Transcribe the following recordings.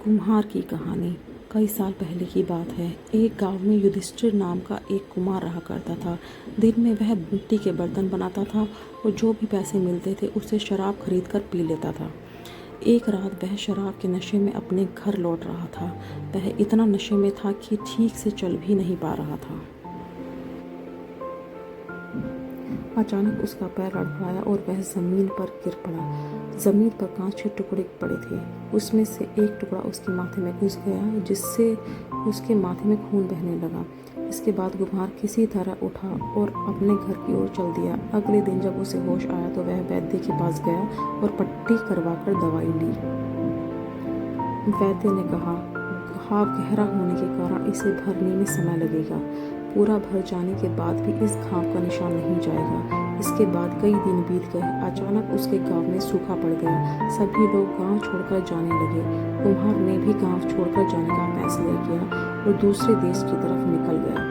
कुम्हार की कहानी कई साल पहले की बात है। एक गांव में युधिष्ठिर नाम का एक कुम्हार रहा करता था। दिन में वह मिट्टी के बर्तन बनाता था और जो भी पैसे मिलते थे उससे शराब खरीद कर पी लेता था। एक रात वह शराब के नशे में अपने घर लौट रहा था। वह इतना नशे में था कि ठीक से चल भी नहीं पा रहा था। अचानक उसका पैर लड़खड़ाया और वह जमीन पर गिर पड़ा। जमीन पर कांच के टुकड़े पड़े थे। उसमें से एक टुकड़ा उसके माथे में घुस गया, जिससे उसके माथे में खून बहने लगा। इसके बाद कुम्हार किसी तरह उठा और अपने घर की ओर चल दिया। अगले दिन जब उसे होश आया तो वह वैद्य के पास गया और पट्टी करवाकर दवाई ली। वैद्य ने कहा, घाव गहरा होने के कारण इसे भरने में समय लगेगा। पूरा भर जाने के बाद भी इस घाव का निशान नहीं जाएगा। इसके बाद कई दिन बीत गए। अचानक उसके गांव में सूखा पड़ गया। सभी लोग गांव छोड़कर जाने लगे। कुम्हार ने भी गांव छोड़कर जाने का फैसला किया और दूसरे देश की तरफ निकल गया।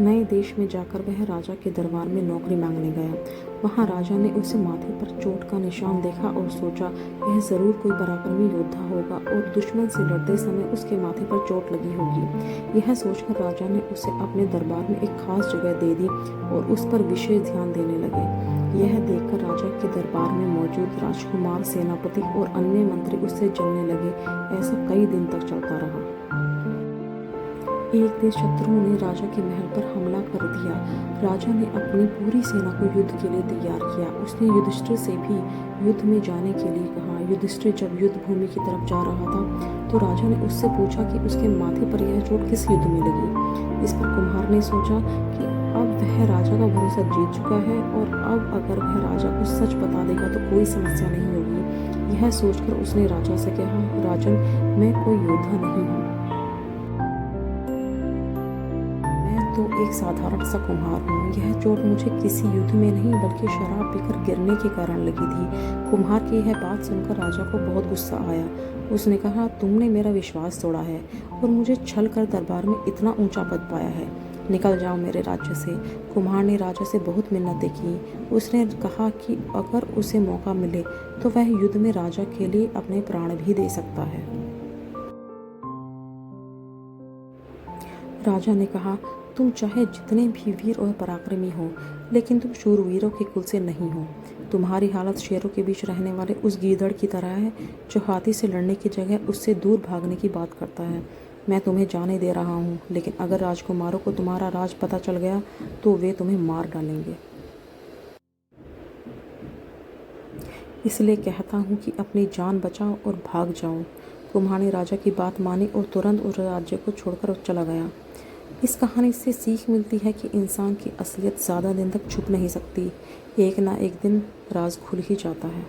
नए देश में जाकर वह राजा के दरबार में नौकरी मांगने गया। वहां राजा ने उसे माथे पर चोट का निशान देखा और सोचा, यह जरूर कोई पराक्रमी योद्धा होगा और दुश्मन से लड़ते समय उसके माथे पर चोट लगी होगी। यह सोचकर राजा ने उसे अपने दरबार में एक खास जगह दे दी और उस पर विशेष ध्यान देने लगे। यह देखकर राजा के दरबार में मौजूद राजकुमार, सेनापति और अन्य मंत्री उससे जलने लगे। ऐसा कई दिन तक चलता रहा। एक दिन शत्रुओं ने राजा के महल पर हमला कर दिया। राजा ने अपनी पूरी सेना को युद्ध के लिए तैयार किया। उसने युधिष्ठिर से भी युद्ध में जाने के लिए कहा। युधिष्ठिर जब युद्ध भूमि की तरफ जा रहा था तो राजा ने उससे पूछा कि उसके माथे पर यह चोट किस युद्ध में लगी। इस पर कुम्हार ने सोचा कि अब वह राजा का भरोसा जीत चुका है और अब अगर वह राजा को सच बता देगा तो कोई समस्या नहीं होगी। यह सोचकर उसने राजा से कहा, राजन, मैं कोई योद्धा नहीं हूँ, तो एक साधारण सा कुम्हार हूँ। यह चोट मुझे किसी युद्ध में नहीं बल्कि शराब पीकर गिरने के कारण लगी थी। कुम्हार की यह बात सुनकर राजा को बहुत गुस्सा आया। उसने कहा, तुमने मेरा विश्वास तोड़ा है और मुझे छल कर दरबार में इतना ऊंचा पद पाया है। निकल जाओ मेरे राज्य से। कुम्हार ने राजा से बहुत मिन्नतें की। उसने कहा कि अगर उसे मौका मिले तो वह युद्ध में राजा के लिए अपने प्राण भी दे सकता है। राजा ने कहा, तुम चाहे जितने भी वीर और पराक्रमी हो, लेकिन तुम शूरवीरों के कुल से नहीं हो। तुम्हारी हालत शेरों के बीच रहने वाले उस गीदड़ की तरह है जो हाथी से लड़ने की जगह उससे दूर भागने की बात करता है। मैं तुम्हें जाने दे रहा हूँ, लेकिन अगर राजकुमारों को तुम्हारा राज पता चल गया तो वे तुम्हें मार डालेंगे। इसलिए कहता हूँ कि अपनी जान बचाओ और भाग जाओ। कुम्हार ने राजा की बात मानी और तुरंत उस राज्य को छोड़कर चला गया। इस कहानी से सीख मिलती है कि इंसान की असलियत ज़्यादा दिन तक छुप नहीं सकती। एक ना एक दिन राज खुल ही जाता है।